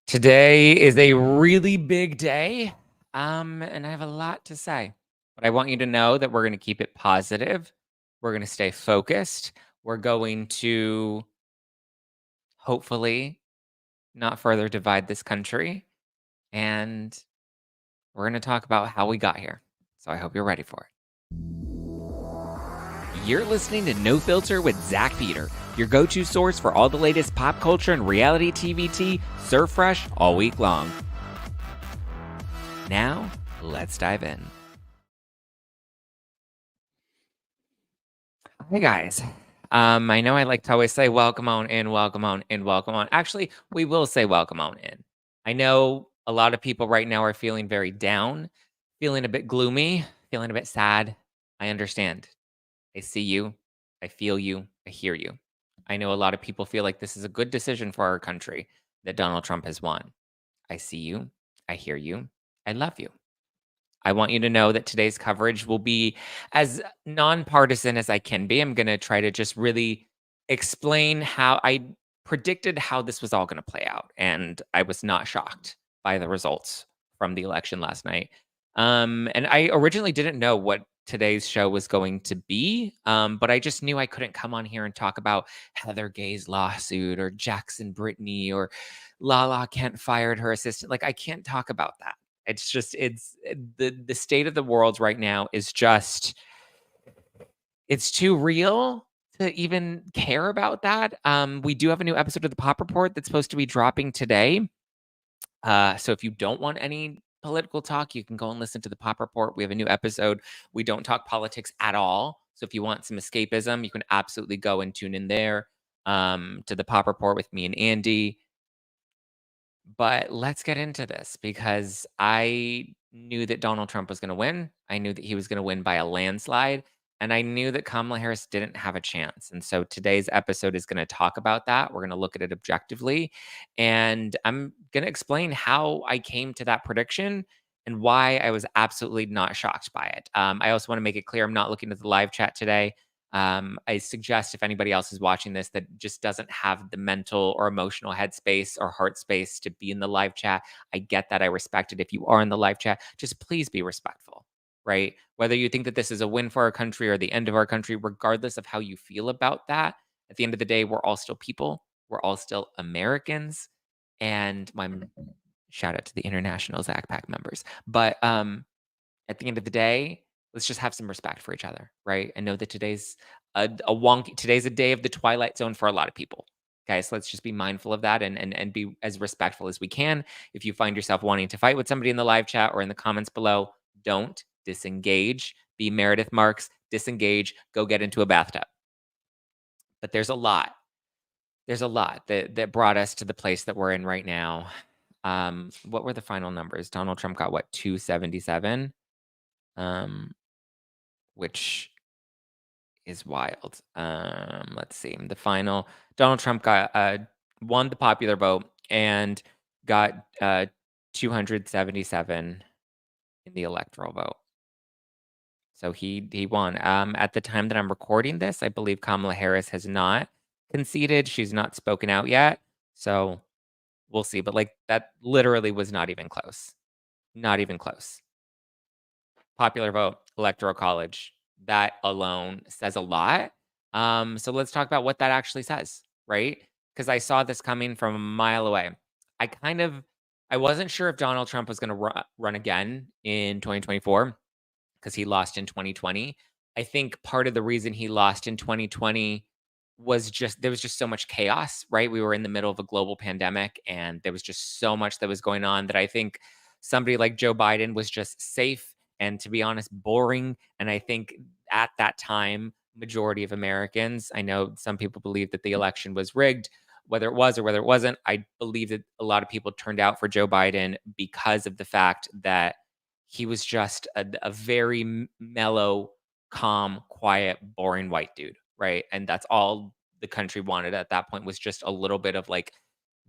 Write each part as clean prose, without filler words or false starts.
Today is a really big day, and I have a lot to say. But I want you to know that we're going to keep it positive. We're going to stay focused. We're going to hopefully not further divide this country. And we're going to talk about how we got here. So I hope you're ready for it. You're listening to No Filter with Zack Peter, your go-to source for all the latest pop culture and reality TV tea, served fresh all week long. Now, let's dive in. Hey guys. I know I like to always say welcome on in, welcome on in, welcome on. Actually, we will say welcome on in. I know a lot of people right now are feeling very down, feeling a bit gloomy, feeling a bit sad. I understand. I see you. I feel you. I hear you. I know a lot of people feel like this is a good decision for our country that Donald Trump has won. I see you. I hear you. I love you. I want you to know that today's coverage will be as nonpartisan as I can be. I'm going to try to just really explain how I predicted how this was all going to play out. And I was not shocked by the results from the election last night. And I originally didn't know what today's show was going to be, but I just knew I couldn't come on here and talk about Heather Gay's lawsuit or Jackson Brittany or Lala Kent fired her assistant. Like, I can't talk about that. The state of the world right now is just it's too real to even care about that. We do have a new episode of the Pop Report that's supposed to be dropping today. So if you don't want any political talk, you can go and listen to the Pop Report. We have a new episode. We don't talk politics at all. So if you want some escapism, you can absolutely go and tune in there to the Pop Report with me and Andy. But let's get into this because I knew that Donald Trump was going to win. I knew that he was going to win by a landslide. And I knew that Kamala Harris didn't have a chance. And so today's episode is going to talk about that. We're going to look at it objectively. And I'm going to explain how I came to that prediction and why I was absolutely not shocked by it. I also want to make it clear I'm not looking at the live chat today. I suggest if anybody else is watching this that just doesn't have the mental or emotional headspace or heart space to be in the live chat, I get that. I respect it. If you are in the live chat, just please be respectful, right? Whether you think that this is a win for our country or the end of our country, regardless of how you feel about that, at the end of the day, we're all still people. We're all still Americans. And my shout out to the international Zack Pack members. But at the end of the day, let's just have some respect for each other, right? And know that today's today's a day of the twilight zone for a lot of people. Okay, so let's just be mindful of that and be as respectful as we can. If you find yourself wanting to fight with somebody in the live chat or in the comments below, don't disengage. Be Meredith Marks, disengage, go get into a bathtub. But there's a lot. There's a lot that brought us to the place that we're in right now. What were the final numbers? Donald Trump got what, 277? Which is wild. Let's see. The final Donald Trump got won the popular vote and got 277 in the electoral vote. So he won. At the time that I'm recording this, I believe Kamala Harris has not conceded. She's not spoken out yet. So we'll see. But like that literally was not even close. Not even close. Popular vote, electoral college. That alone says a lot. So let's talk about what that actually says, right? Because I saw this coming from a mile away. I wasn't sure if Donald Trump was going to run again in 2024 because he lost in 2020. I think part of the reason he lost in 2020 was just there was just so much chaos, right? We were in the middle of a global pandemic and there was just so much that was going on that I think somebody like Joe Biden was just safe and, to be honest, boring. And I think at that time, majority of Americans, I know some people believe that the election was rigged, whether it was or whether it wasn't. I believe that a lot of people turned out for Joe Biden because of the fact that he was just a very mellow, calm, quiet, boring white dude, right? And that's all the country wanted at that point was just a little bit of like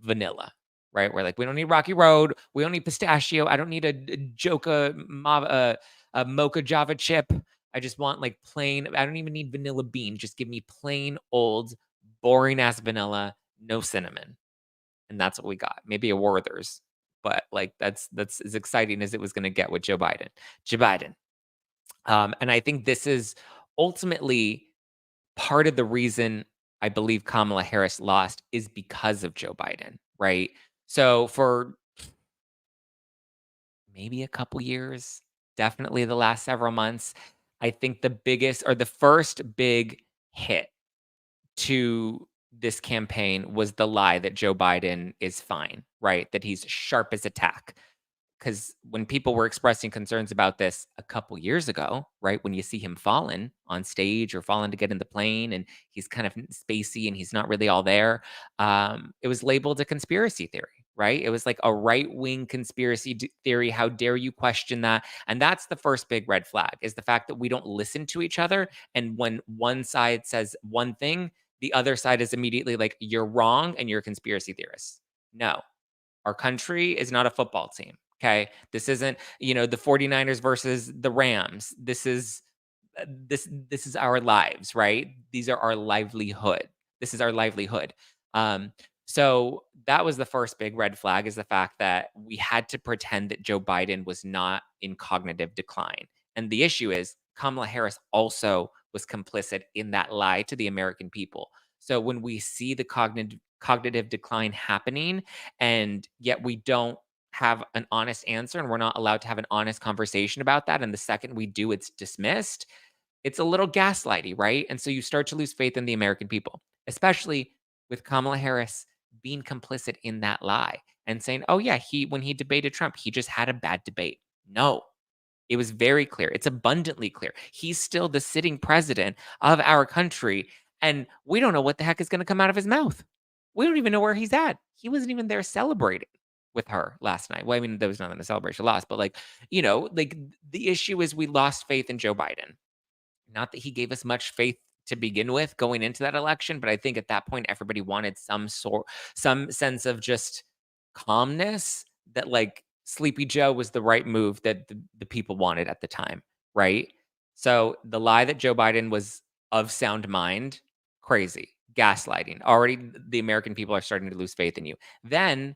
vanilla, right? We're like, we don't need Rocky Road, we don't need pistachio, I don't need a mocha Java chip. I just want like plain. I don't even need vanilla bean. Just give me plain old, boring ass vanilla, no cinnamon. and that's what we got. Maybe a Werther's, but like that's as exciting as it was going to get with Joe Biden. Joe Biden. And I think this is ultimately part of the reason I believe Kamala Harris lost is because of Joe Biden, right? So for maybe a couple years, definitely the last several months, I think the biggest or the first big hit to this campaign was the lie that Joe Biden is fine, right? That he's sharp as a tack. Because when people were expressing concerns about this a couple years ago, right, when you see him falling on stage or falling to get in the plane and he's kind of spacey and he's not really all there, it was labeled a conspiracy theory, right? It was like a right wing conspiracy theory. How dare you question that? And that's the first big red flag is the fact that we don't listen to each other. And when one side says one thing, the other side is immediately like, you're wrong and you're a conspiracy theorist. No, our country is not a football team. Okay. This isn't, the 49ers versus the Rams. This is our lives, right? These are our livelihood. This is our livelihood. Um, so that was the first big red flag is the fact that we had to pretend that Joe Biden was not in cognitive decline. And the issue is Kamala Harris also was complicit in that lie to the American people. So when we see the cognitive decline happening and yet we don't have an honest answer and we're not allowed to have an honest conversation about that, and the second we do it's dismissed, it's a little gaslighty, right? And so you start to lose faith in the American people, especially with Kamala Harris being complicit in that lie and saying, "Oh yeah, he when he debated Trump, he just had a bad debate." No. It was very clear. It's abundantly clear. He's still the sitting president of our country, and we don't know what the heck is going to come out of his mouth. We don't even know where he's at. He wasn't even there celebrating with her last night. Well, I mean, there was nothing to celebrate. She lost, but like the issue is we lost faith in Joe Biden. Not that he gave us much faith to begin with going into that election, but I think at that point everybody wanted some sense of just calmness that like Sleepy Joe was the right move that the people wanted at the time, right? So the lie that Joe Biden was of sound mind, crazy, gaslighting. Already the American people are starting to lose faith in you. Then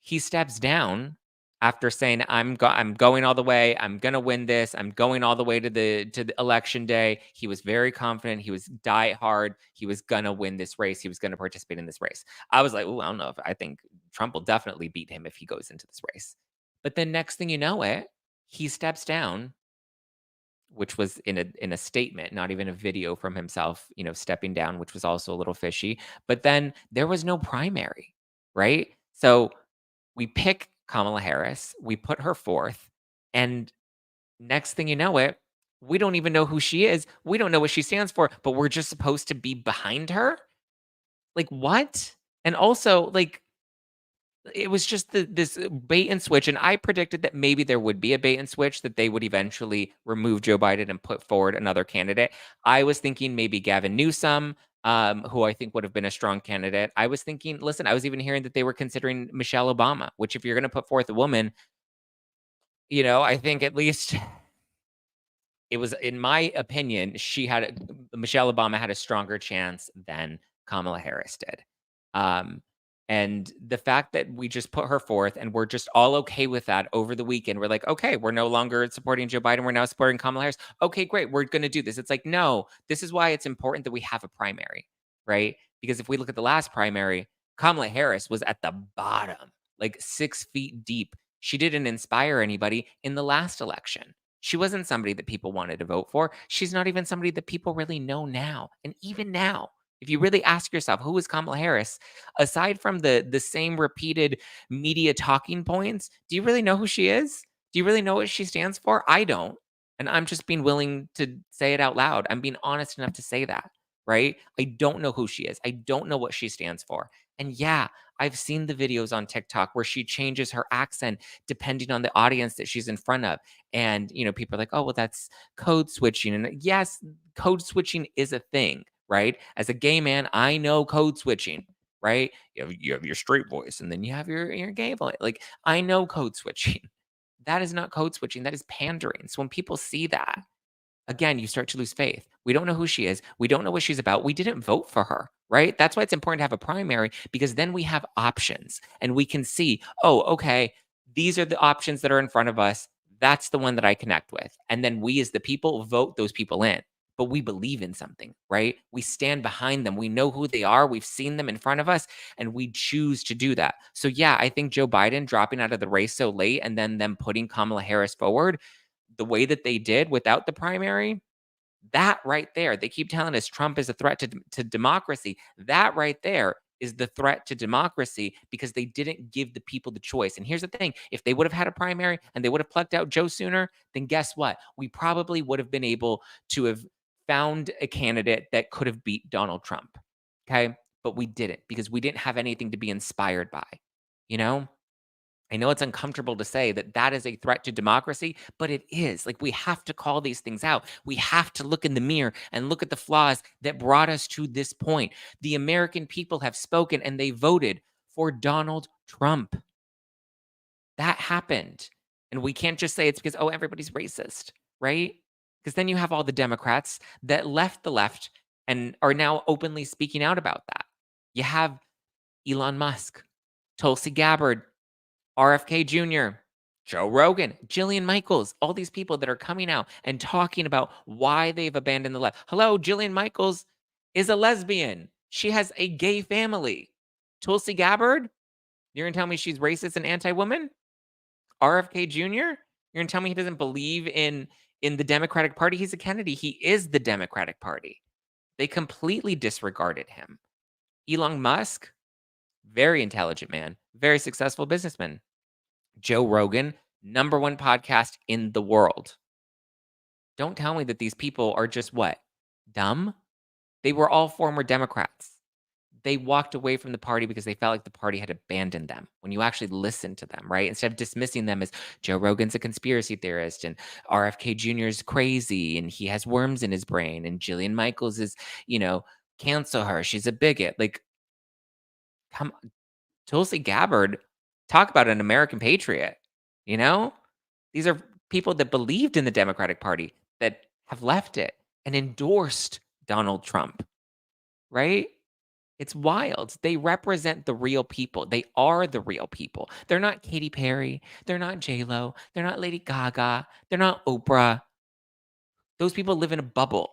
he steps down after saying, I'm going all the way. I'm gonna win this. I'm going all the way to the election day." He was very confident. He was die hard. He was gonna win this race. He was gonna participate in this race. I was like, "Oh, I don't know if I think Trump will definitely beat him if he goes into this race." But then next thing you know it, he steps down, which was in a statement, not even a video from himself, stepping down, which was also a little fishy. But then there was no primary, right? So we pick Kamala Harris, we put her fourth, and next thing you know it, we don't even know who she is. We don't know what she stands for, but we're just supposed to be behind her? Like, what? And also, like, it was just this bait and switch, and I predicted that maybe there would be a bait and switch, that they would eventually remove Joe Biden and put forward another candidate. I was thinking maybe Gavin Newsom, who I think would have been a strong candidate. I was thinking, listen, I was even hearing that they were considering Michelle Obama, which if you're going to put forth a woman, I think at least it was, in my opinion, Michelle Obama had a stronger chance than Kamala Harris did. Um, and the fact that we just put her forth and we're just all okay with that over the weekend, we're like, okay, we're no longer supporting Joe Biden. We're now supporting Kamala Harris. Okay, great. We're going to do this. It's like, no, this is why it's important that we have a primary, right? Because if we look at the last primary, Kamala Harris was at the bottom, like 6 feet deep. She didn't inspire anybody in the last election. She wasn't somebody that people wanted to vote for. She's not even somebody that people really know now. And even now, if you really ask yourself, who is Kamala Harris? Aside from the same repeated media talking points, do you really know who she is? Do you really know what she stands for? I don't. And I'm just being willing to say it out loud. I'm being honest enough to say that, right? I don't know who she is. I don't know what she stands for. And yeah, I've seen the videos on TikTok where she changes her accent depending on the audience that she's in front of. And, people are like, "Oh, well, that's code switching." And yes, code switching is a thing, right? As a gay man, I know code switching, right? You have your straight voice and then you have your gay voice. Like, I know code switching. That is not code switching. That is pandering. So when people see that, again, you start to lose faith. We don't know who she is. We don't know what she's about. We didn't vote for her. right? That's why it's important to have a primary because then we have options and we can see, oh, okay, these are the options that are in front of us. That's the one that I connect with. And then we as the people vote those people in. But we believe in something, right? We stand behind them. We know who they are. We've seen them in front of us and we choose to do that. So, yeah, I think Joe Biden dropping out of the race so late and then them putting Kamala Harris forward the way that they did without the primary, that right there, they keep telling us Trump is a threat to democracy. That right there is the threat to democracy because they didn't give the people the choice. And here's the thing, if they would have had a primary and they would have plucked out Joe sooner, then guess what? We probably would have been able to have found a candidate that could have beat Donald Trump. Okay. But we didn't because we didn't have anything to be inspired by, you know? I know it's uncomfortable to say that that is a threat to democracy, but it is. Like, we have to call these things out. We have to look in the mirror and look at the flaws that brought us to this point. The American people have spoken and they voted for Donald Trump. That happened. And we can't just say it's because, oh, everybody's racist, right? Because then you have all the Democrats that left the left and are now openly speaking out about that. You have Elon Musk, Tulsi Gabbard, RFK Jr., Joe Rogan, Jillian Michaels, all these people that are coming out and talking about why they've abandoned the left. Hello, Jillian Michaels is a lesbian. She has a gay family. Tulsi Gabbard, you're going to tell me she's racist and anti-woman? RFK Jr., you're going to tell me he doesn't believe in the Democratic Party? He's a Kennedy. He is the Democratic Party. They completely disregarded him. Elon Musk, very intelligent man, very successful businessman. Joe Rogan, number one podcast in the world. Don't tell me that these people are just what? Dumb? They were all former Democrats. They walked away from the party because they felt like the party had abandoned them. When you actually listen to them, right? Instead of dismissing them as Joe Rogan's a conspiracy theorist and RFK Jr. is crazy and he has worms in his brain and Jillian Michaels is, cancel her. She's a bigot. Like, come Tulsi Gabbard, talk about an American patriot, you know? These are people that believed in the Democratic Party that have left it and endorsed Donald Trump, right? It's wild. They represent the real people. They are the real people. They're not Katy Perry. They're not J-Lo. They're not Lady Gaga. They're not Oprah. Those people live in a bubble.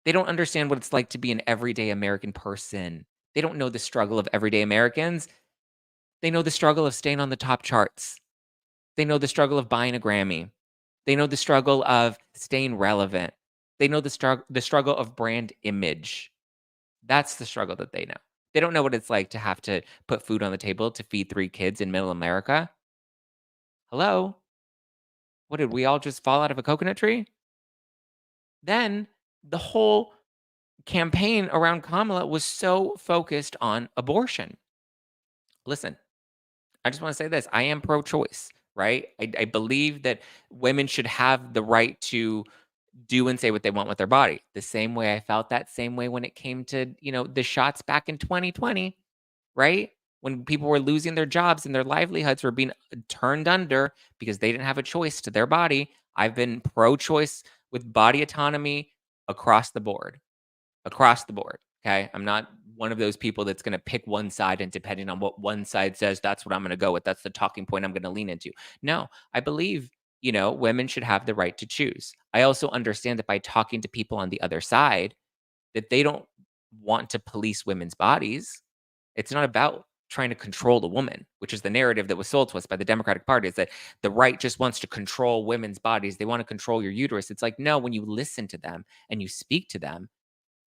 They don't understand what it's like to be an everyday American person. They don't know the struggle of everyday Americans. They know the struggle of staying on the top charts. They know the struggle of buying a Grammy. They know the struggle of staying relevant. They know the struggle of brand image. That's the struggle that they know. They don't know what it's like to have to put food on the table to feed 3 kids in middle America. Hello? What, did we all just fall out of a coconut tree? Then the whole campaign around Kamala was so focused on abortion. Listen, I just want to say this. I am pro-choice, right? I believe that women should have the right to do and say what they want with their body. The same way I felt that same way when it came to, the shots back in 2020, right? When people were losing their jobs and their livelihoods were being turned under because they didn't have a choice to their body. I've been pro-choice with body autonomy across the board. Across the board, okay? I'm not one of those people that's gonna pick one side, and depending on what one side says, that's what I'm gonna go with. That's the talking point I'm gonna lean into. No, I believe, women should have the right to choose. I also understand that by talking to people on the other side, that they don't want to police women's bodies. It's not about trying to control the woman, which is the narrative that was sold to us by the Democratic Party, is that the right just wants to control women's bodies. They wanna control your uterus. It's like, no, when you listen to them and you speak to them,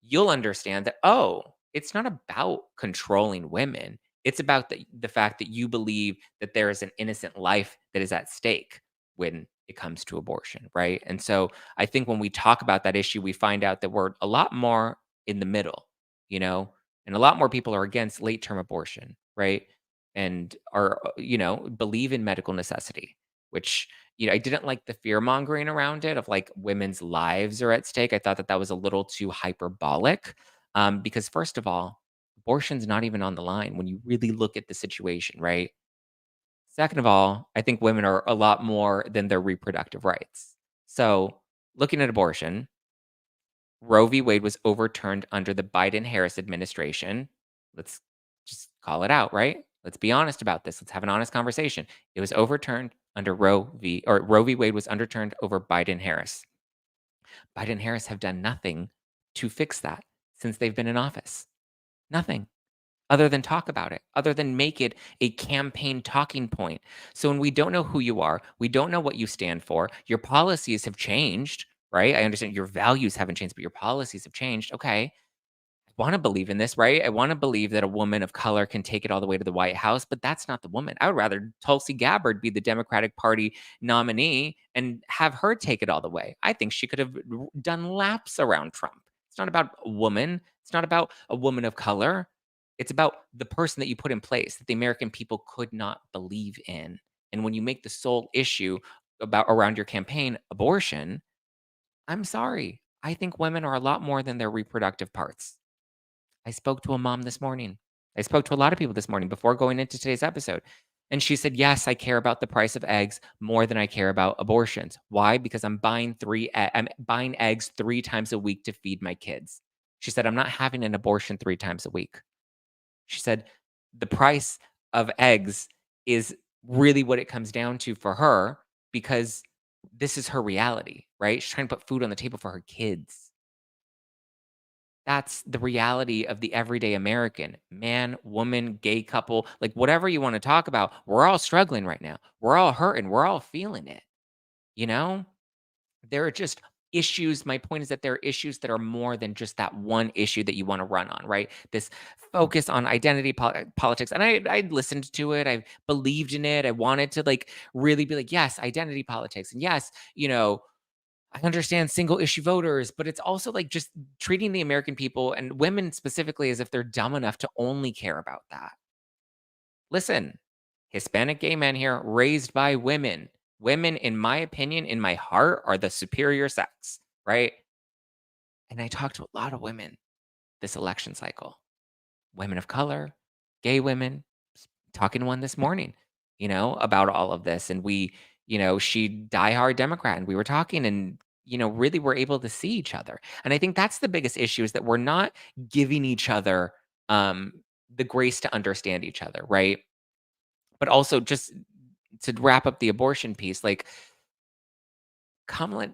you'll understand that, oh, it's not about controlling women. It's about the fact that you believe that there is an innocent life that is at stake when it comes to abortion, right? And so I think when we talk about that issue, we find out that we're a lot more in the middle, you know, and a lot more people are against late term abortion, right? And are, believe in medical necessity, which I didn't like the fear mongering around it of like women's lives are at stake. I thought that that was a little too hyperbolic because, first of all, abortion's not even on the line when you really look at the situation, right? Second of all, I think women are a lot more than their reproductive rights. So, looking at abortion, Roe v. Wade was overturned under the Biden Harris administration. Let's just call it out, right? Let's be honest about this. Let's have an honest conversation. It was overturned under Roe v. Wade was underturned over Biden Harris. Biden Harris have done nothing to fix that since they've been in office. Nothing other than talk about it, other than make it a campaign talking point. So when we don't know who you are, we don't know what you stand for, your policies have changed, right? I understand your values haven't changed, but your policies have changed. Okay, wanna believe in this, right? I wanna believe that a woman of color can take it all the way to the White House, but that's not the woman. I would rather Tulsi Gabbard be the Democratic Party nominee and have her take it all the way. I think she could have done laps around Trump. It's not about a woman. It's not about a woman of color. It's about the person that you put in place that the American people could not believe in. And when you make the sole issue about around your campaign abortion, I'm sorry. I think women are a lot more than their reproductive parts. I spoke to a mom this morning. I spoke to a lot of people this morning before going into today's episode. And she said, "Yes, I care about the price of eggs more than I care about abortions. Why? Because I'm buying eggs 3 times a week to feed my kids." She said, "I'm not having an abortion 3 times a week." She said, "The price of eggs is really what it comes down to for her because this is her reality, right? She's trying to put food on the table for her kids." That's the reality of the everyday American. Man, woman, gay couple, like whatever you want to talk about, we're all struggling right now. We're all hurting. We're all feeling it. You know, there are just issues. My point is that there are issues that are more than just that one issue that you want to run on, right? This focus on politics. And I listened to it. I believed in it. I wanted to like really be like, yes, identity politics. And yes, I understand single issue voters, but it's also like just treating the American people and women specifically as if they're dumb enough to only care about that. Listen, Hispanic gay men here raised by women. Women, in my opinion, in my heart, are the superior sex, right? And I talked to a lot of women this election cycle, women of color, gay women, talking to one this morning, about all of this. And she diehard Democrat and we were talking and, really we're able to see each other. And I think that's the biggest issue is that we're not giving each other um, the grace to understand each other. Right. But also just to wrap up the abortion piece, like Kamala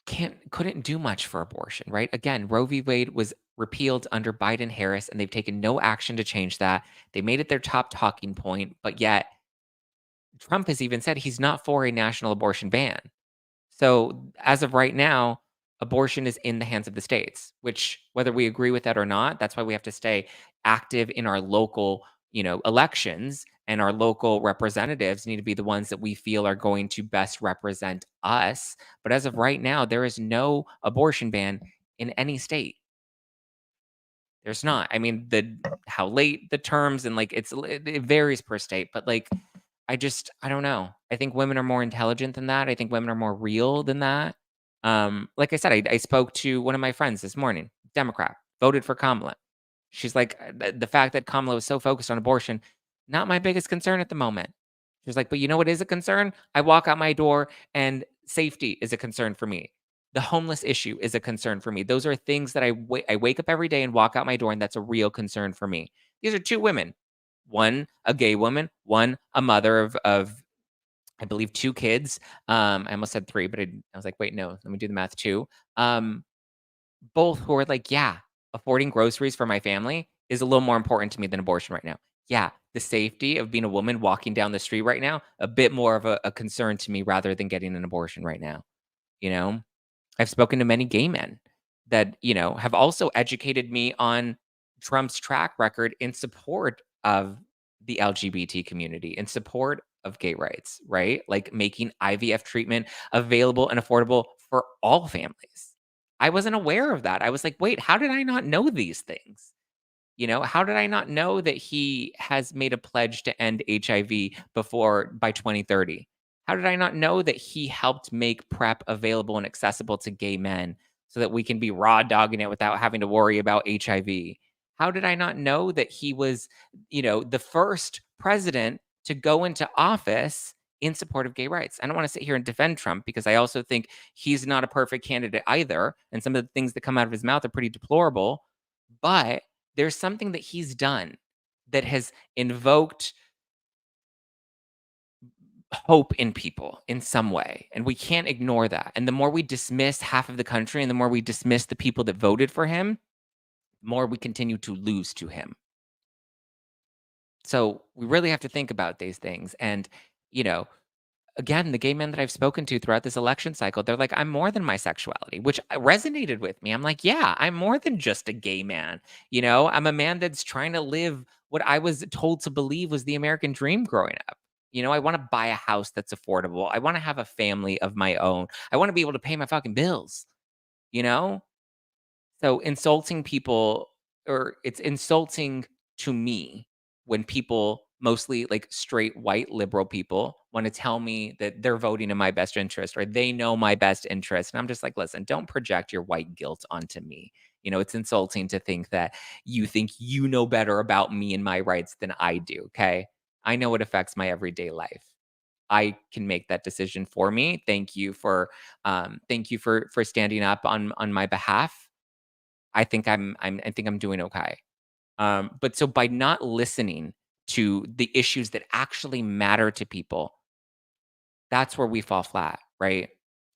couldn't do much for abortion, right? Again, Roe v. Wade was repealed under Biden Harris, and they've taken no action to change that. They made it their top talking point, but yet Trump has even said he's not for a national abortion ban. So as of right now, abortion is in the hands of the states, which whether we agree with that or not, that's why we have to stay active in our local, elections and our local representatives need to be the ones that we feel are going to best represent us. But as of right now, there is no abortion ban in any state. There's not. I mean, the how late the terms and like it varies per state, but like I don't know. I think women are more intelligent than that. I think women are more real than that. Like I said, I spoke to one of my friends this morning, Democrat, voted for Kamala. She's like, the fact that Kamala was so focused on abortion, not my biggest concern at the moment. She's like, but you know what is a concern? I walk out my door and safety is a concern for me. The homeless issue is a concern for me. Those are things that I wake up every day and walk out my door, and that's a real concern for me. These are 2 women. One, a gay woman, one, a mother of I believe 2 kids. I almost said 3, but I was like, "Wait, no, let me do the math, 2." Both who are like, "Yeah, affording groceries for my family is a little more important to me than abortion right now." Yeah, the safety of being a woman walking down the street right now, a bit more of a concern to me rather than getting an abortion right now, you know? I've spoken to many gay men that, have also educated me on Trump's track record in support of the LGBT community, in support of gay rights, right? Like making IVF treatment available and affordable for all families. I wasn't aware of that. I was like, wait, how did I not know these things? How did I not know that he has made a pledge to end HIV before by 2030? How did I not know that he helped make PrEP available and accessible to gay men so that we can be raw dogging it without having to worry about HIV? How did I not know that he was, the first president to go into office in support of gay rights? I don't want to sit here and defend Trump because I also think he's not a perfect candidate either. And some of the things that come out of his mouth are pretty deplorable. But there's something that he's done that has invoked hope in people in some way, and we can't ignore that. And the more we dismiss half of the country and the more we dismiss the people that voted for him, the more we continue to lose to him. So we really have to think about these things. And, you know, again, the gay men that I've spoken to throughout this election cycle, they're like, I'm more than my sexuality, which resonated with me. I'm like, yeah, I'm more than just a gay man. I'm a man that's trying to live what I was told to believe was the American dream growing up. I want to buy a house that's affordable. I want to have a family of my own. I want to be able to pay my fucking bills, you know? So insulting people, or it's insulting to me when people, mostly like straight white liberal people, want to tell me that they're voting in my best interest or they know my best interest. And I'm just like, listen, don't project your white guilt onto me. It's insulting to think you know better about me and my rights than I do. Okay. I know it affects my everyday life. I can make that decision for me. Thank you for standing up on my behalf. I think I'm doing okay. But so by not listening to the issues that actually matter to people, that's where we fall flat, right?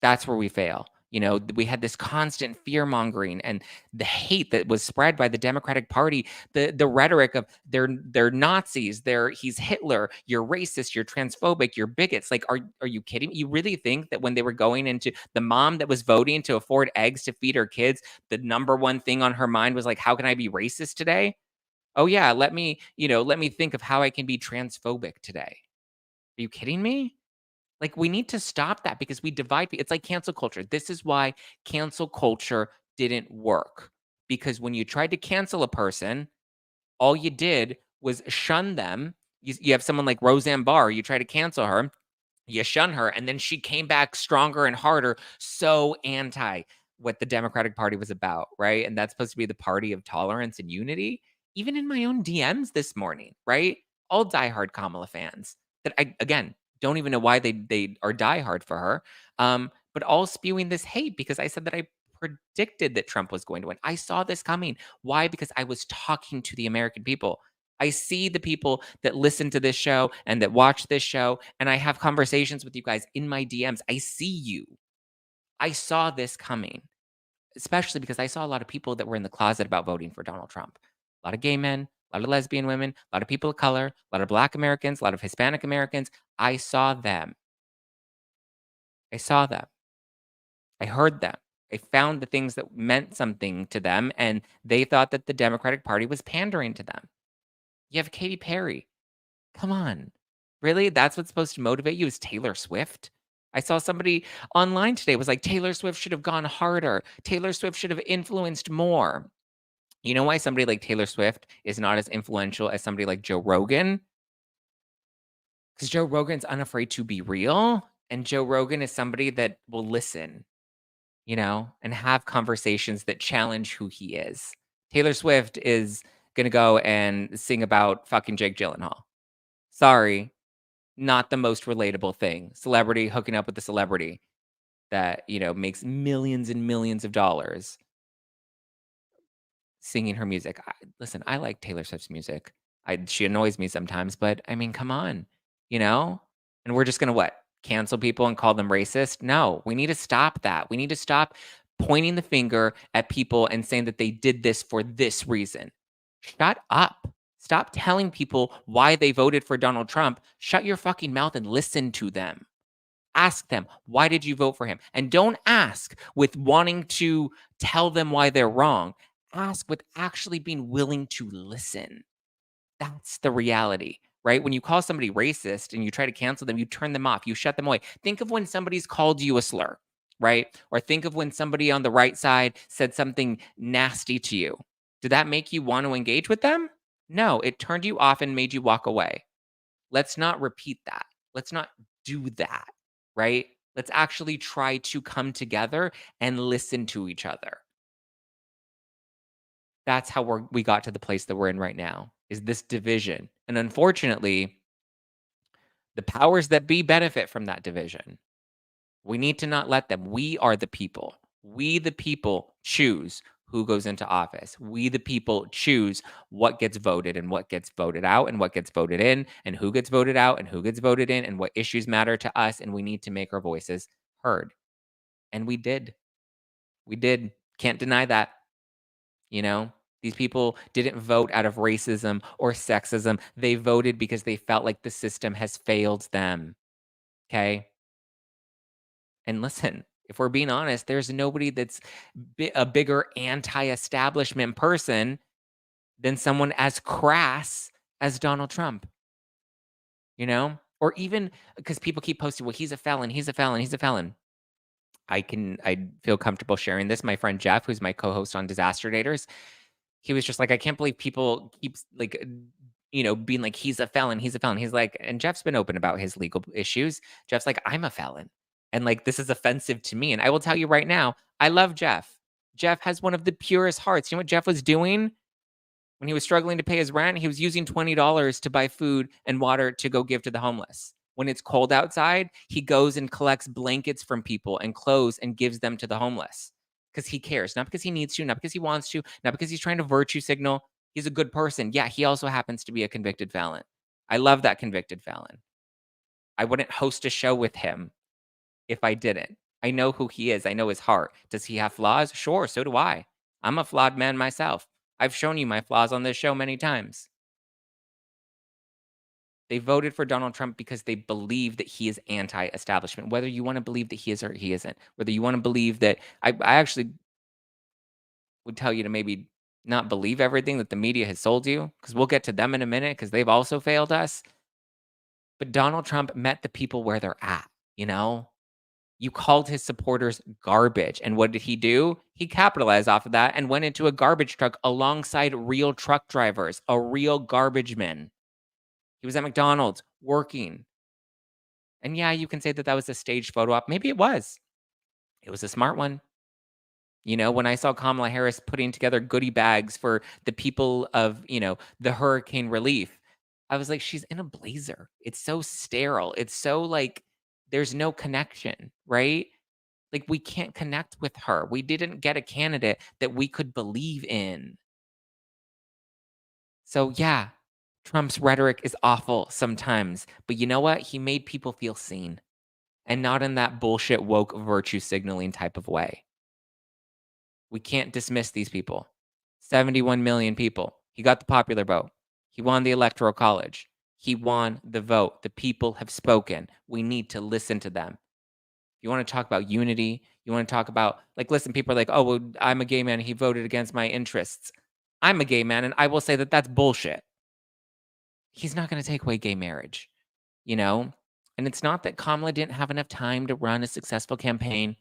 That's where we fail. We had this constant fear mongering and the hate that was spread by the Democratic Party, the rhetoric of they're Nazis, he's Hitler, you're racist, you're transphobic, you're bigots. Like, are you kidding me? You really think that when they were going into the mom that was voting to afford eggs to feed her kids, the number one thing on her mind was like, how can I be racist today? Oh yeah, let me think of how I can be transphobic today. Are you kidding me? Like, we need to stop that because we divide it's like cancel culture. This is why cancel culture didn't work. Because when you tried to cancel a person, all you did was shun them. You have someone like Roseanne Barr, you try to cancel her, you shun her, and then she came back stronger and harder, so anti what the Democratic Party was about, right? And that's supposed to be the party of tolerance and unity. Even in my own DMs this morning, right? All diehard Kamala fans that I, again, don't even know why they are diehard for her, but all spewing this hate because I said that I predicted that Trump was going to win. I saw this coming. Why? Because I was talking to the American people. I see the people that listen to this show and that watch this show, and I have conversations with you guys in my DMs. I see you. I saw this coming, especially because I saw a lot of people that were in the closet about voting for Donald Trump. A lot of gay men, a lot of lesbian women, a lot of people of color, a lot of Black Americans, a lot of Hispanic Americans. I saw them. I saw them. I heard them. I found the things that meant something to them, and they thought that the Democratic Party was pandering to them. You have Katy Perry. Come on. Really? That's what's supposed to motivate you is Taylor Swift? I saw somebody online today was like, Taylor Swift should have gone harder. Taylor Swift should have influenced more. You know why somebody like Taylor Swift is not as influential as somebody like Joe Rogan? Because Joe Rogan's unafraid to be real. And Joe Rogan is somebody that will listen, and have conversations that challenge who he is. Taylor Swift is going to go and sing about fucking Jake Gyllenhaal. Sorry, not the most relatable thing. Celebrity hooking up with the celebrity that, makes millions and millions of dollars singing her music. Listen, I like Taylor Swift's music. She annoys me sometimes, but I mean, come on, you know? And we're just gonna what? Cancel people and call them racist? No, we need to stop that. We need to stop pointing the finger at people and saying that they did this for this reason. Shut up. Stop telling people why they voted for Donald Trump. Shut your fucking mouth and listen to them. Ask them, why did you vote for him? And don't ask with wanting to tell them why they're wrong. Ask with actually being willing to listen. That's the reality, right? When you call somebody racist and you try to cancel them, you turn them off, you shut them away. Think of when somebody's called you a slur, right? Or think of when somebody on the right side said something nasty to you. Did that make you want to engage with them? No, it turned you off and made you walk away. Let's not repeat that. Let's not do that, right? Let's actually try to come together and listen to each other. That's how we got to the place that we're in right now, is this division. And unfortunately, the powers that be benefit from that division. We need to not let them. We are the people. We, the people, choose who goes into office. We, the people, choose what gets voted and what gets voted out and what gets voted in and who gets voted out and who gets voted in and what issues matter to us. And we need to make our voices heard. And we did. We did. Can't deny that. You know, these people didn't vote out of racism or sexism. They voted because they felt like the system has failed them. Okay. And listen, if we're being honest, there's nobody that's a bigger anti establishment person than someone as crass as Donald Trump, you know? Or even because people keep posting, well, he's a felon, he's a felon, he's a felon. I feel comfortable sharing this. My friend Jeff, who's my co-host on Disaster Daters, he was just like, I can't believe people keeps like being like, he's a felon, he's a felon. He's like, and Jeff's been open about his legal issues. Jeff's like, I'm a felon. And like this is offensive to me. And I will tell you right now, I love Jeff. Jeff has one of the purest hearts. You know what Jeff was doing? When he was struggling to pay his rent, he was using $20 to buy food and water to go give to the homeless. When it's cold outside, he goes and collects blankets from people and clothes and gives them to the homeless because he cares, not because he needs to, not because he wants to, not because he's trying to virtue signal. He's a good person. Yeah, he also happens to be a convicted felon. I love that convicted felon. I wouldn't host a show with him if I didn't. I know who he is. I know his heart. Does he have flaws? Sure, so do I. I'm a flawed man myself. I've shown you my flaws on this show many times. They voted for Donald Trump because they believe that he is anti-establishment, whether you want to believe that he is or he isn't, whether you want to believe that I actually would tell you to maybe not believe everything that the media has sold you, because we'll get to them in a minute because they've also failed us. But Donald Trump met the people where they're at, you know? You called his supporters garbage. And what did he do? He capitalized off of that and went into a garbage truck alongside real truck drivers, a real garbage man. He was at McDonald's working. And yeah, you can say that that was a staged photo op. Maybe it was. It was a smart one. You know, when I saw Kamala Harris putting together goodie bags for the people of, the hurricane relief, I was like, she's in a blazer. It's so sterile. It's so like there's no connection, right? Like we can't connect with her. We didn't get a candidate that we could believe in. So yeah, Trump's rhetoric is awful sometimes, but you know what? He made people feel seen and not in that bullshit woke virtue signaling type of way. We can't dismiss these people. 71 million people. He got the popular vote. He won the electoral college. He won the vote. The people have spoken. We need to listen to them. You want to talk about unity? You want to talk about, like, listen, people are like, oh, well, I'm a gay man. He voted against my interests. I'm a gay man, and I will say that that's bullshit. He's not going to take away gay marriage, you know? And it's not that Kamala didn't have enough time to run a successful campaign.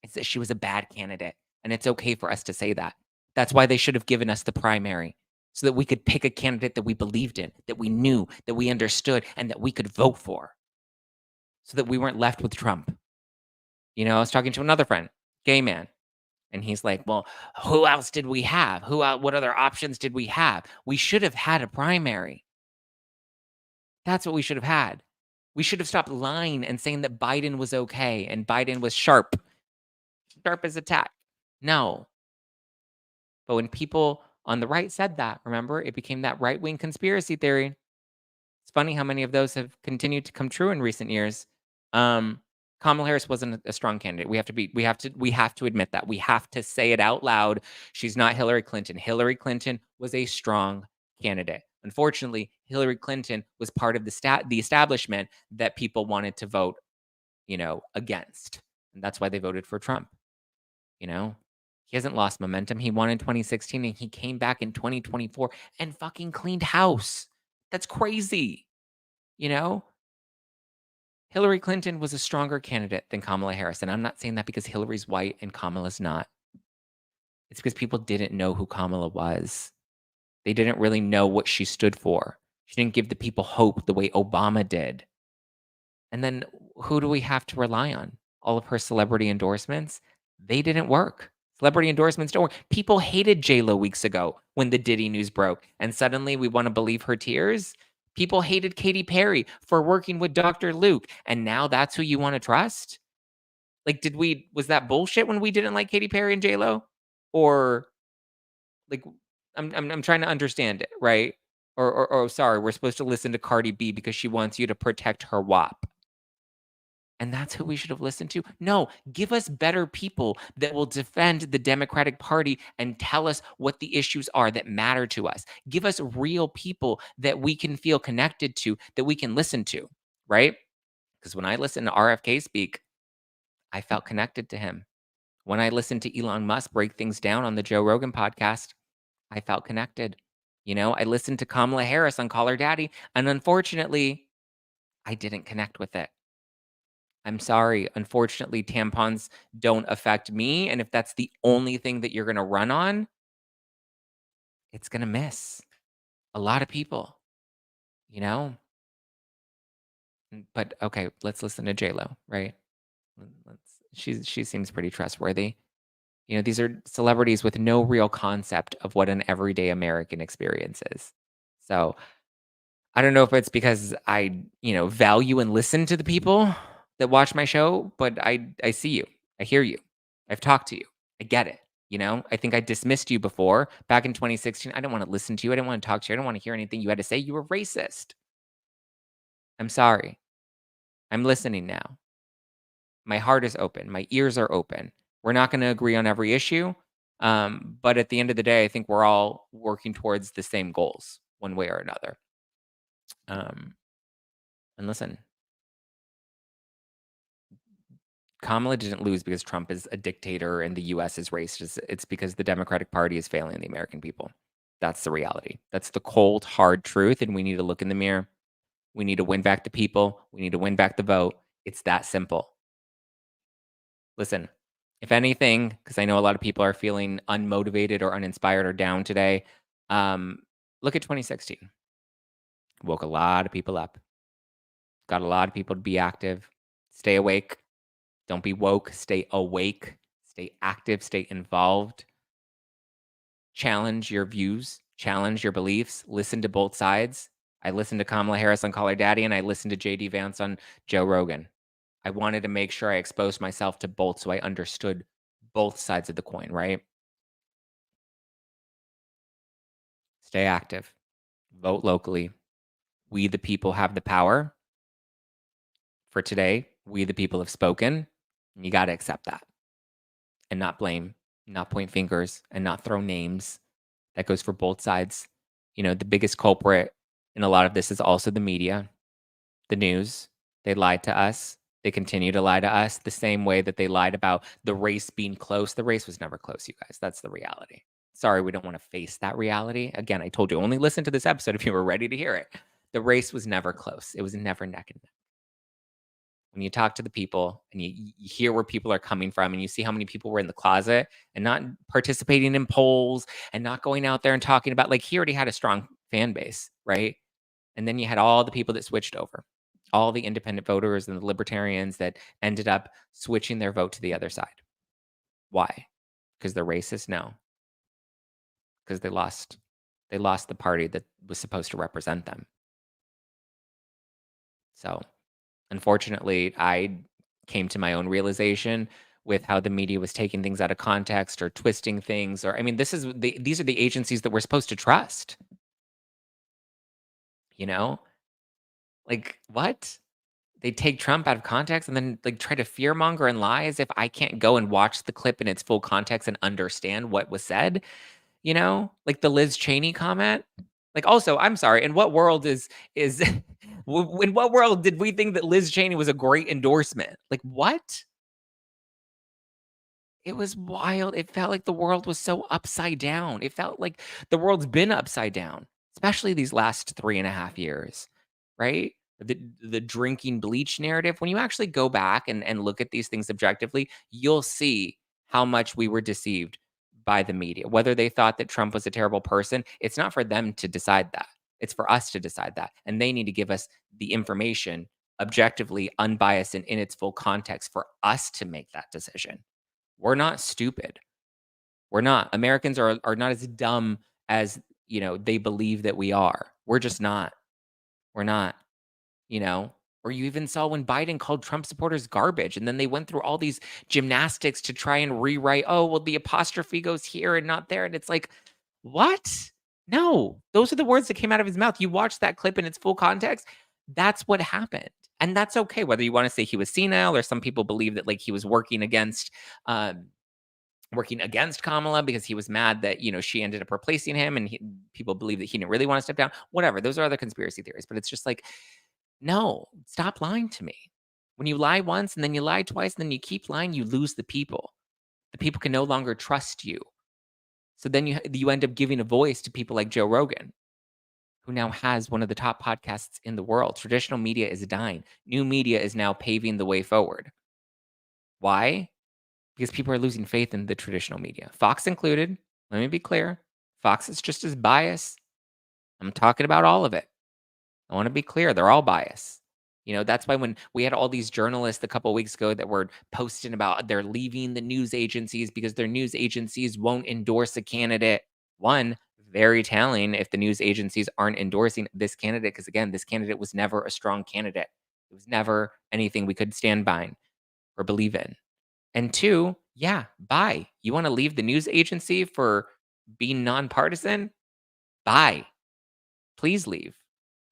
It's that she was a bad candidate. And it's okay for us to say that. That's why they should have given us the primary so that we could pick a candidate that we believed in, that we knew, that we understood, and that we could vote for so that we weren't left with Trump. You know, I was talking to another friend, gay man, and he's like, well, who else did we have? What other options did we have? We should have had a primary. That's what we should have had. We should have stopped lying and saying that Biden was okay and Biden was sharp. Sharp as a tack. No. But when people on the right said that, remember, it became that right-wing conspiracy theory. It's funny how many of those have continued to come true in recent years. Kamala Harris wasn't a strong candidate. We have to admit that. We have to say it out loud. She's not Hillary Clinton. Hillary Clinton was a strong candidate. Unfortunately, Hillary Clinton was part of the establishment that people wanted to vote, against. And that's why they voted for Trump. You know, he hasn't lost momentum. He won in 2016 and he came back in 2024 and fucking cleaned house. That's crazy. You know, Hillary Clinton was a stronger candidate than Kamala Harris. And I'm not saying that because Hillary's white and Kamala's not. It's because people didn't know who Kamala was. They didn't really know what she stood for. She didn't give the people hope the way Obama did. And then who do we have to rely on? All of her celebrity endorsements? They didn't work. Celebrity endorsements don't work. People hated J-Lo weeks ago when the Diddy news broke, and suddenly we want to believe her tears. People hated Katy Perry for working with Dr. Luke, and now that's who you want to trust? Like, was that bullshit when we didn't like Katy Perry and J-Lo? Or Like, I'm trying to understand it, right? Or sorry, we're supposed to listen to Cardi B because she wants you to protect her WAP. And that's who we should have listened to? No, give us better people that will defend the Democratic Party and tell us what the issues are that matter to us. Give us real people that we can feel connected to, that we can listen to, right? Because when I listened to RFK speak, I felt connected to him. When I listened to Elon Musk break things down on the Joe Rogan podcast, I felt connected. I listened to Kamala Harris on Call Her Daddy, and unfortunately, I didn't connect with it. I'm sorry. Unfortunately, tampons don't affect me, and if that's the only thing that you're gonna run on, it's gonna miss a lot of people, you know? But okay, let's listen to J.Lo, right? Let's she seems pretty trustworthy. These are celebrities with no real concept of what an everyday American experience is. So, I don't know if it's because I value and listen to the people that watch my show, but I see you. I hear you. I've talked to you. I get it. I think I dismissed you before back in 2016. I didn't want to listen to you. I didn't want to talk to you. I didn't want to hear anything you had to say. You were racist. I'm sorry. I'm listening now. My heart is open. My ears are open. We're not going to agree on every issue. But at the end of the day, I think we're all working towards the same goals one way or another. Um, and listen, Kamala didn't lose because Trump is a dictator and the US is racist. It's because the Democratic Party is failing the American people. That's the reality. That's the cold, hard truth. And we need to look in the mirror. We need to win back the people. We need to win back the vote. It's that simple. Listen, if anything, because I know a lot of people are feeling unmotivated or uninspired or down today, look at 2016. Woke a lot of people up, got a lot of people to be active, stay awake. Don't be woke, stay awake, stay active, stay involved. Challenge your views, challenge your beliefs, listen to both sides. I listened to Kamala Harris on Call Her Daddy, and I listened to JD Vance on Joe Rogan. I wanted to make sure I exposed myself to both so I understood both sides of the coin, right? Stay active, vote locally. We, the people, have the power. For today, we, the people, have spoken. And you got to accept that and not blame, not point fingers, and not throw names. That goes for both sides. The biggest culprit in a lot of this is also the media, the news. They lied to us. They continue to lie to us the same way that they lied about the race being close. The race was never close, you guys. That's the reality. Sorry, we don't want to face that reality. Again, I told you, only listen to this episode if you were ready to hear it. The race was never close. It was never neck and neck. When you talk to the people and you hear where people are coming from and you see how many people were in the closet and not participating in polls and not going out there and talking about, like, he already had a strong fan base, right? And then you had all the people that switched over, all the independent voters and the libertarians that ended up switching their vote to the other side. Why? Because they're racist? No, because they lost. They lost the party that was supposed to represent them. So, unfortunately, I came to my own realization with how the media was taking things out of context or twisting things. Or, I mean, these are the agencies that we're supposed to trust. You know, like, what? They take Trump out of context and then, like, try to fearmonger and lie as if I can't go and watch the clip in its full context and understand what was said. Like the Liz Cheney comment. Like, also, I'm sorry, in what world is in what world did we think that Liz Cheney was a great endorsement? Like, what? It was wild. It felt like the world was so upside down. It felt like the world's been upside down, especially these last 3.5 years, right? The drinking bleach narrative. When you actually go back and look at these things objectively, you'll see how much we were deceived by the media. Whether they thought that Trump was a terrible person, it's not for them to decide that. It's for us to decide that. And they need to give us the information objectively, unbiased, and in its full context for us to make that decision. We're not stupid. We're not. Americans are not as dumb as, they believe that we are. We're just not. We're not, you know? Or you even saw when Biden called Trump supporters garbage, and then they went through all these gymnastics to try and rewrite, oh, well, the apostrophe goes here and not there. And it's like, What? No, those are the words that came out of his mouth. You watch that clip in its full context, that's what happened. And that's okay, whether you wanna say he was senile or some people believe that, like, he was um, working against Kamala because he was mad that, she ended up replacing him and people believe that he didn't really wanna step down. Whatever, those are other conspiracy theories, but it's just like, no, stop lying to me. When you lie once and then you lie twice and then you keep lying, you lose the people. The people can no longer trust you. So then you end up giving a voice to people like Joe Rogan, who now has one of the top podcasts in the world. Traditional media is dying. New media is now paving the way forward. Why? Because people are losing faith in the traditional media, Fox included. Let me be clear. Fox is just as biased. I'm talking about all of it. I want to be clear. They're all biased. That's why when we had all these journalists a couple of weeks ago that were posting about they're leaving the news agencies because their news agencies won't endorse a candidate. One, very telling if the news agencies aren't endorsing this candidate, because again, this candidate was never a strong candidate. It was never anything we could stand by or believe in. And two, yeah, bye. You want to leave the news agency for being nonpartisan? Bye. Please leave.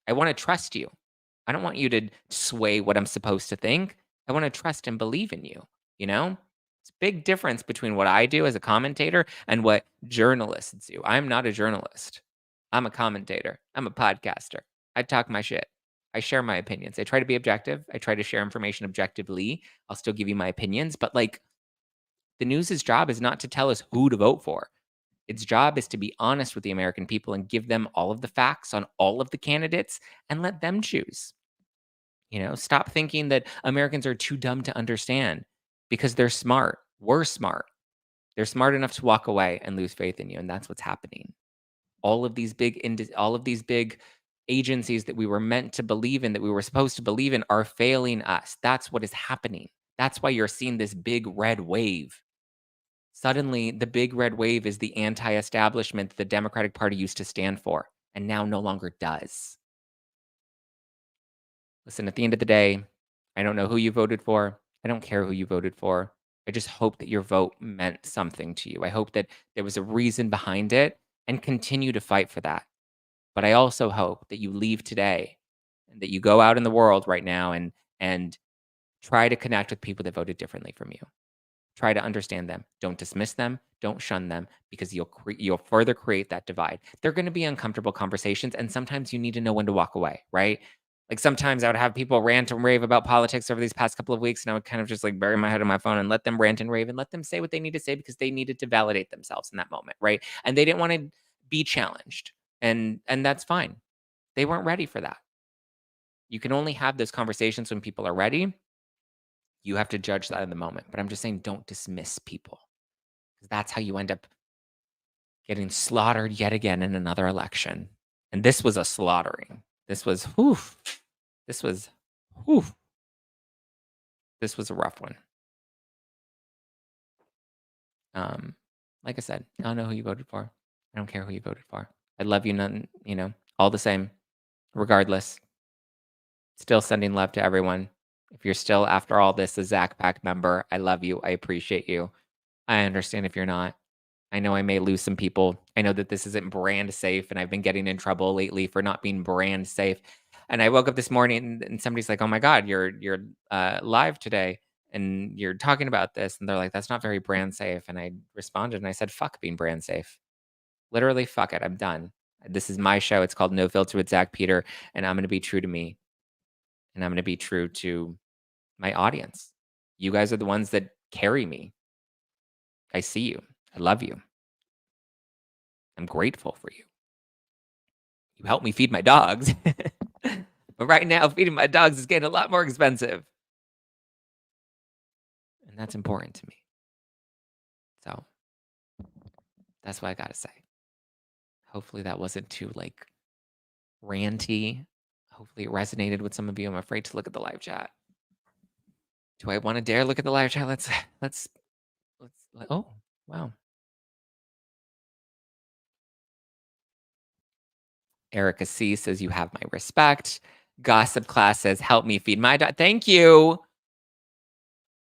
I want to trust you. I don't want you to sway what I'm supposed to think. I want to trust and believe in you, you know? It's a big difference between what I do as a commentator and what journalists do. I'm not a journalist. I'm a commentator. I'm a podcaster. I talk my shit. I share my opinions. I try to be objective. I try to share information objectively. I'll still give you my opinions, but like the news's job is not to tell us who to vote for. Its job is to be honest with the American people and give them all of the facts on all of the candidates and let them choose. Stop thinking that Americans are too dumb to understand because they're smart. We're smart. They're smart enough to walk away and lose faith in you, and that's what's happening. All of these big agencies that we were meant to believe in, that we were supposed to believe in, are failing us. That's what is happening. That's why you're seeing this big red wave. Suddenly, the big red wave is the anti-establishment the Democratic Party used to stand for, and now no longer does. Listen, at the end of the day, I don't know who you voted for. I don't care who you voted for. I just hope that your vote meant something to you. I hope that there was a reason behind it and continue to fight for that. But I also hope that you leave today and that you go out in the world right now and try to connect with people that voted differently from you. Try to understand them. Don't dismiss them. Don't shun them because you'll further create that divide. They're going to be uncomfortable conversations, and sometimes you need to know when to walk away, right? Like sometimes I would have people rant and rave about politics over these past couple of weeks, and I would kind of just like bury my head on my phone and let them rant and rave and let them say what they need to say because they needed to validate themselves in that moment, right? And they didn't want to be challenged, and that's fine. They weren't ready for that. You can only have those conversations when people are ready. You have to judge that in the moment, but I'm just saying don't dismiss people, 'cause that's how you end up getting slaughtered yet again in another election, and this was a slaughtering. This was whew, this was whew, this was a rough one. Um, like I said, I don't know who you voted for. I don't care who you voted for. I love you none all the same, regardless. Still sending love to everyone. If you're still, after all this, a Zack Pack member, I love you, I appreciate you. I understand if you're not. I know I may lose some people. I know that this isn't brand safe, and I've been getting in trouble lately for not being brand safe. And I woke up this morning and somebody's like, "Oh my god, you're live today and you're talking about this." And they're like, "That's not very brand safe." And I responded and I said, "Fuck being brand safe. Literally, fuck it. I'm done. This is my show. It's called No Filter with Zach Peter, and I'm going to be true to me, and I'm going to be true to my audience. You guys are the ones that carry me. I see you. I love you. I'm grateful for you. You help me feed my dogs." But right now, feeding my dogs is getting a lot more expensive. And that's important to me. So that's what I gotta say. Hopefully that wasn't too like ranty. Hopefully it resonated with some of you. I'm afraid to look at the live chat. Do I want to dare look at the live chat? Let's oh wow. Erica C says you have my respect. Gossip Class says help me feed my dog. Thank you.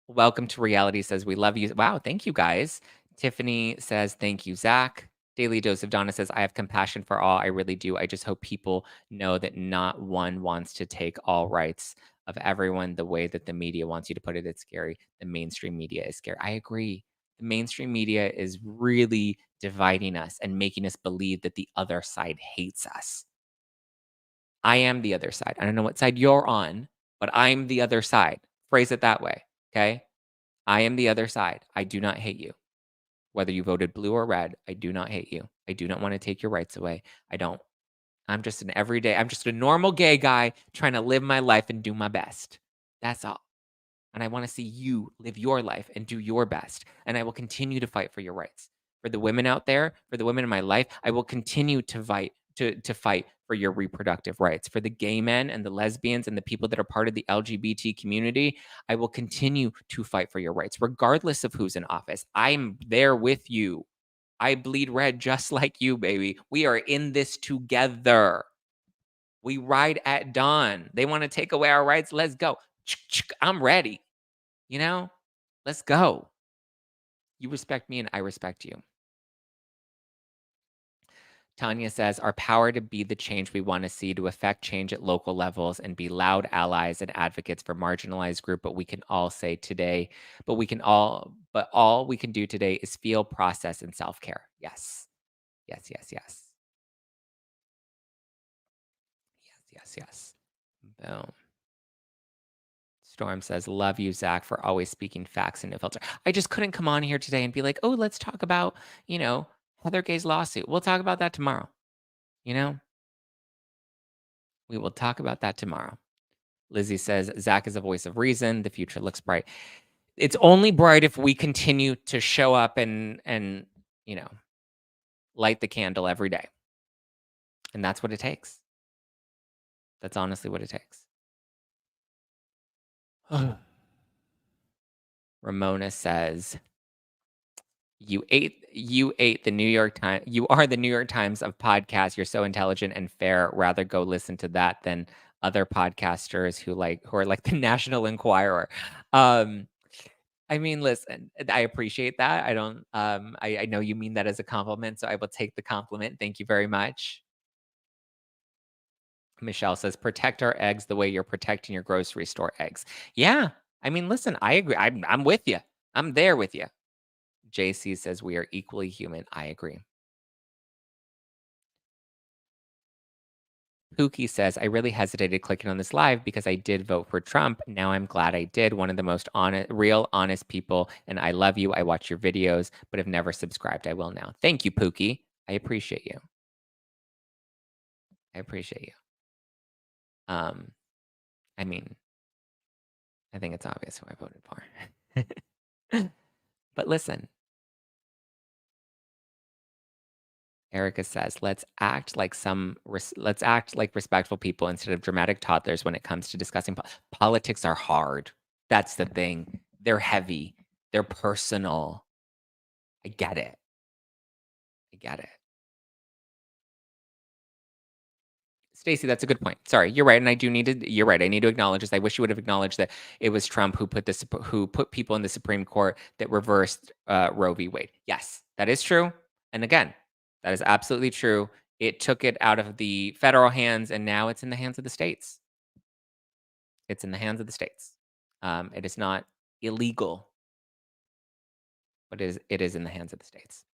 Welcome to Reality says we love you. Wow, thank you guys. Tiffany says thank you, Zach. Daily Dose of Donna says, I have compassion for all. I really do. I just hope people know that not one wants to take all rights of everyone the way that the media wants you to put it. It's scary. The mainstream media is scary. I agree. The mainstream media is really dividing us and making us believe that the other side hates us. I am the other side. I don't know what side you're on, but I'm the other side. Phrase it that way. Okay. I am the other side. I do not hate you. Whether you voted blue or red, I do not hate you. I do not want to take your rights away. I don't. I'm just a normal gay guy trying to live my life and do my best. That's all. And I want to see you live your life and do your best. And I will continue to fight for your rights. For the women out there, for the women in my life, I will continue to fight fight for your reproductive rights. For the gay men and the lesbians and the people that are part of the LGBT community, I will continue to fight for your rights, regardless of who's in office. I'm there with you. I bleed red just like you, baby. We are in this together. We ride at dawn. They want to take away our rights. Let's go. I'm ready. You know, let's go. You respect me and I respect you. Tanya says, our power to be the change we want to see, to affect change at local levels and be loud allies and advocates for marginalized group. But we can all say today, but all we can do today is feel, process, and self-care. Yes. Yes, yes, yes. Yes, yes, yes. Boom. Storm says, love you, Zack, for always speaking facts and no filter. I just couldn't come on here today and be like, oh, let's talk about, Heather Gay's lawsuit. We'll talk about that tomorrow. You know, we will talk about that tomorrow. Lizzie says, Zack is a voice of reason. The future looks bright. It's only bright if we continue to show up and light the candle every day. And that's what it takes. That's honestly what it takes. Ramona says, you ate the New York Times. You are the New York Times of podcasts. You're so intelligent and fair. Rather go listen to that than other podcasters who are like the National Enquirer. I mean, listen, I appreciate that. I don't I know you mean that as a compliment, so I will take the compliment. Thank you very much. Michelle says, protect our eggs the way you're protecting your grocery store eggs. Yeah. I mean, listen, I agree. I'm with you. I'm there with you. JC says we are equally human. I agree. Pookie says, I really hesitated clicking on this live because I did vote for Trump. Now I'm glad I did. One of the most honest people. And I love you. I watch your videos, but have never subscribed. I will now. Thank you, Pookie. I appreciate you. I appreciate you. I mean, I think it's obvious who I voted for. But listen, Erica says, let's act like respectful people instead of dramatic toddlers when it comes to discussing politics are hard. That's the thing. They're heavy. They're personal. I get it. I get it. Stacey, that's a good point. Sorry, you're right, and you're right. I need to acknowledge this. I wish you would have acknowledged that it was Trump who put people in the Supreme Court that reversed Roe v. Wade. Yes, that is true. And again, that is absolutely true. It took it out of the federal hands, and now it's in the hands of the states. It's in the hands of the states. It is not illegal, but it is in the hands of the states.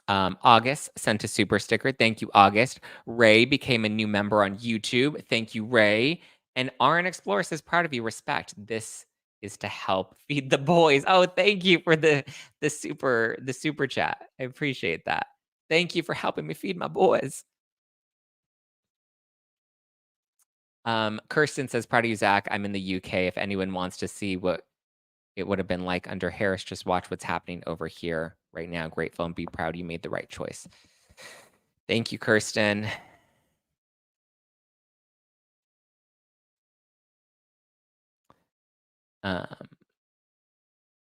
August sent a super sticker. Thank you, August. Ray became a new member on YouTube. Thank you, Ray. And RN Explorer says, proud of you. Respect. This is to help feed the boys. Oh, thank you for the super chat. I appreciate that. Thank you for helping me feed my boys. Kirsten says, proud of you, Zack. I'm in the UK. If anyone wants to see what it would have been like under Harris, just watch what's happening over here right now. Grateful and be proud you made the right choice. Thank you, Kirsten.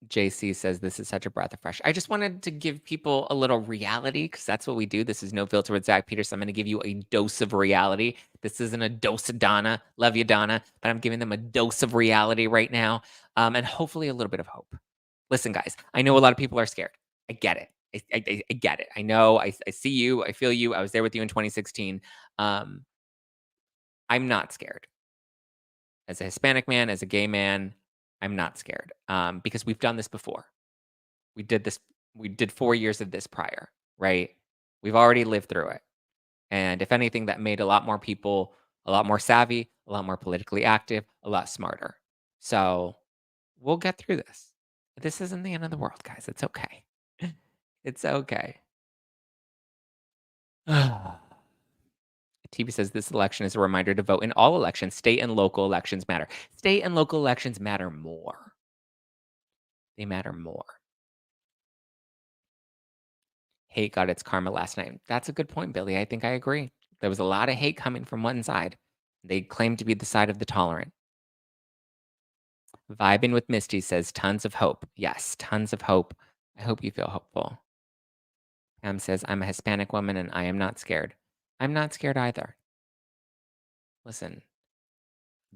JC says, this is such a breath of fresh. I just wanted to give people a little reality because that's what we do. This is No Filter with Zack Peterson. I'm going to give you a dose of reality. This isn't a dose of Donna. Love you, Donna. But I'm giving them a dose of reality right now and hopefully a little bit of hope. Listen, guys, I know a lot of people are scared. I get it. I get it. I know. I see you. I feel you. I was there with you in 2016. Um, I'm not scared. As a Hispanic man, as a gay man, I'm not scared, because we've done this before. We did this we did 4 years of this prior, right? We've already lived through it, and if anything, that made a lot more people a lot more savvy, a lot more politically active, a lot smarter. So, we'll get through this. This isn't the end of the world, guys. It's okay. It's okay. TV says this election is a reminder to vote in all elections. State and local elections matter. State and local elections matter more. They matter more. Hate got its karma last night. That's a good point, Billy. I think I agree. There was a lot of hate coming from one side. They claim to be the side of the tolerant. Vibing with Misty says tons of hope. Yes, tons of hope. I hope you feel hopeful. Pam says, I'm a Hispanic woman and I am not scared. I'm not scared either. Listen,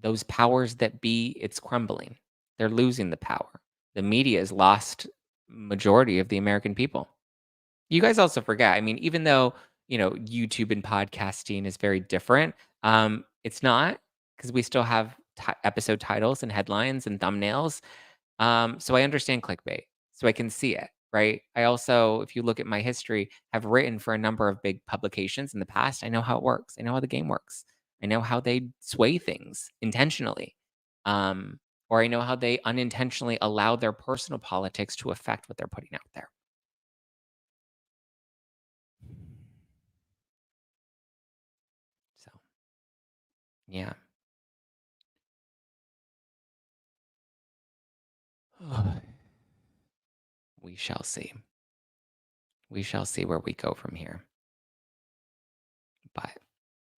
those powers that be, it's crumbling. They're losing the power. The media has lost majority of the American people. You guys also forget, I mean, even though, YouTube and podcasting is very different, it's not because we still have episode titles and headlines and thumbnails. So I understand clickbait, so I can see it, right? I also, if you look at my history, have written for a number of big publications in the past. I know how it works. I know how the game works. I know how they sway things intentionally, or I know how they unintentionally allow their personal politics to affect what they're putting out there. So, yeah. We shall see. We shall see where we go from here. But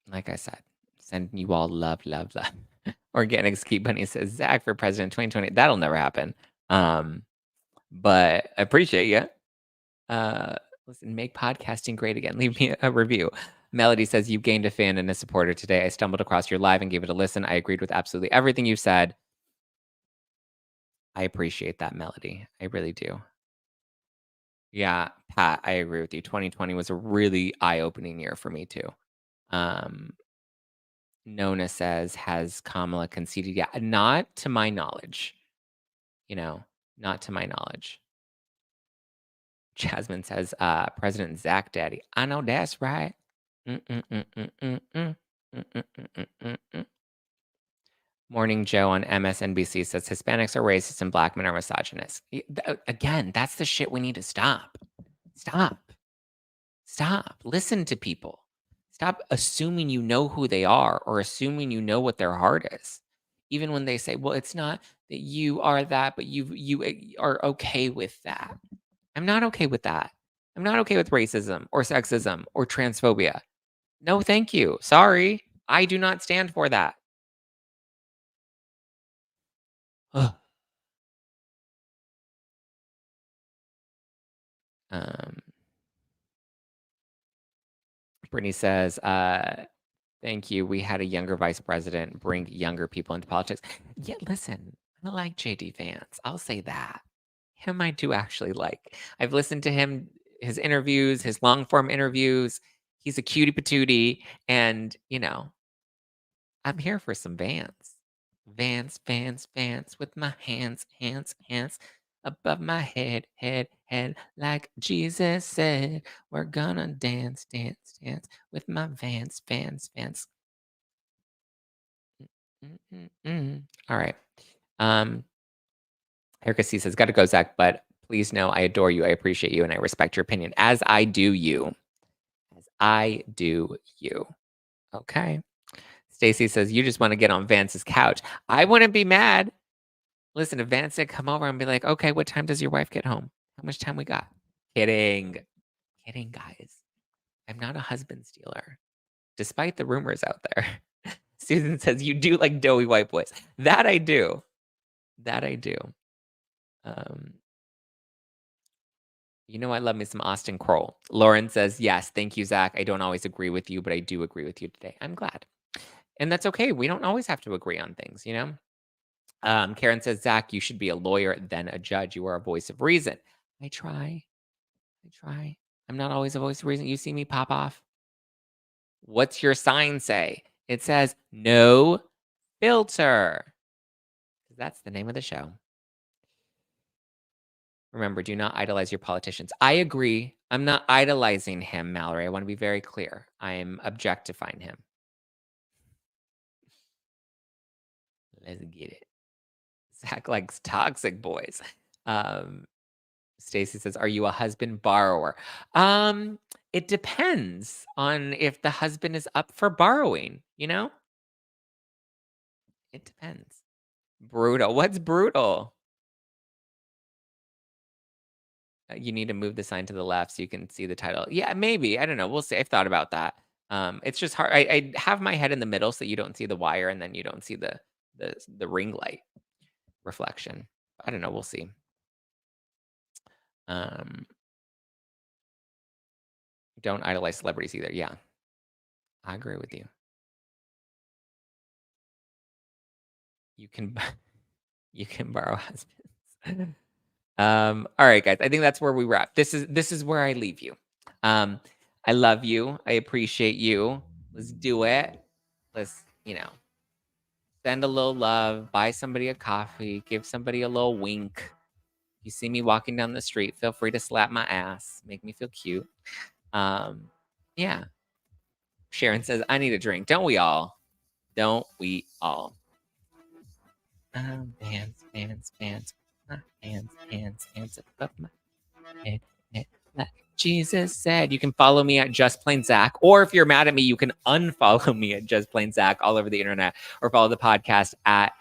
like I said, sending you all love, love, love. Organic Ski Bunny says Zach for president 2020. That'll never happen. But I appreciate you. Listen, make podcasting great again. Leave me a review. Melody says you gained a fan and a supporter today. I stumbled across your live and gave it a listen. I agreed with absolutely everything you said. I appreciate that, Melody. I really do. Yeah, Pat, I agree with you. 2020 was a really eye-opening year for me too. Um, Nona says, "Has Kamala conceded yet?" Not to my knowledge, you know, not to my knowledge. Jasmine says, President Zack Daddy. I know that's right. Mm-mm-mm-mm-mm-mm. Mm-mm-mm-mm-mm-mm. Morning Joe on MSNBC says Hispanics are racist and black men are misogynist. Again, that's the shit we need to stop. Stop. Stop. Listen to people. Stop assuming you know who they are or assuming you know what their heart is. Even when they say, well, it's not that you are that, but you are okay with that. I'm not okay with that. I'm not okay with racism or sexism or transphobia. No, thank you. Sorry. I do not stand for that. Ugh. Um, Brittany says, thank you. We had a younger vice president bring younger people into politics. Yeah, listen, I like JD Vance. I'll say that. Him I do actually like. I've listened to him, his interviews, his long form interviews. He's a cutie patootie. And, I'm here for some Vance. Vance, Vance, Vance with my hands, hands, hands above my head, head, head. Like Jesus said, we're gonna dance, dance, dance with my Vance, Vance, Vance. All right. Erica C says, gotta go, Zach, but please know I adore you. I appreciate you and I respect your opinion as I do you. As I do you. Okay. Stacy says, you just want to get on Vance's couch. I wouldn't be mad. Listen, if Vance said come over and be like, okay, what time does your wife get home? How much time we got? Kidding. Kidding, guys. I'm not a husband stealer, despite the rumors out there. Susan says, you do like doughy white boys. That I do. That I do. You know, I love me some Austin Kroll. Lauren says, yes, thank you, Zach. I don't always agree with you, but I do agree with you today. I'm glad. And that's okay. We don't always have to agree on things, Karen says, Zach, you should be a lawyer, then a judge. You are a voice of reason. I try. I try. I'm not always a voice of reason. You see me pop off. What's your sign say? It says no filter. That's the name of the show. Remember, do not idolize your politicians. I agree. I'm not idolizing him, Mallory. I want to be very clear. I'm objectifying him. Let's get it. Zack likes toxic boys. Stacy says, "Are you a husband borrower?" It depends on if the husband is up for borrowing, you know? It depends. Brutal. What's brutal? You need to move the sign to the left so you can see the title. Yeah, maybe. I don't know. We'll see. I've thought about that. It's just hard. I have my head in the middle so you don't see the wire and then you don't see the ring light reflection. I don't know. We'll see. Don't idolize celebrities either. Yeah, I agree with you. You can you can borrow husbands. All right, guys. I think that's where we wrap. This is where I leave you. I love you. I appreciate you. Let's do it. Let's, send a little love, buy somebody a coffee, give somebody a little wink. You see me walking down the street, feel free to slap my ass, make me feel cute. Yeah. Sharon says, I need a drink. Don't we all? Don't we all? Hands above my head. Like Jesus said, you can follow me at Just Plain Zack, or if you're mad at me, you can unfollow me at Just Plain Zack all over the internet, or follow the podcast at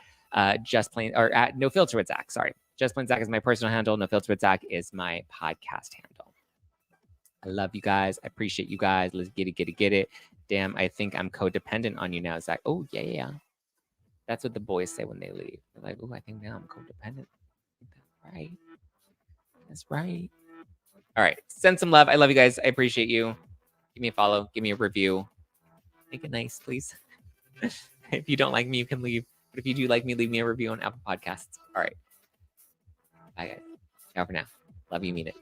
Just Plain or at No Filter with Zack. Sorry, Just Plain Zack is my personal handle. No Filter with Zack is my podcast handle. I love you guys. I appreciate you guys. Let's get it. Damn, I think I'm codependent on you now, Zack. Oh yeah. That's what the boys say when they leave. They're like, oh, I think now I'm codependent. That's right. That's right. All right. Send some love. I love you guys. I appreciate you. Give me a follow. Give me a review. Make it nice, please. If you don't like me, you can leave. But if you do like me, leave me a review on Apple Podcasts. All right. Bye, guys. Ciao for now. Love you. Mean it.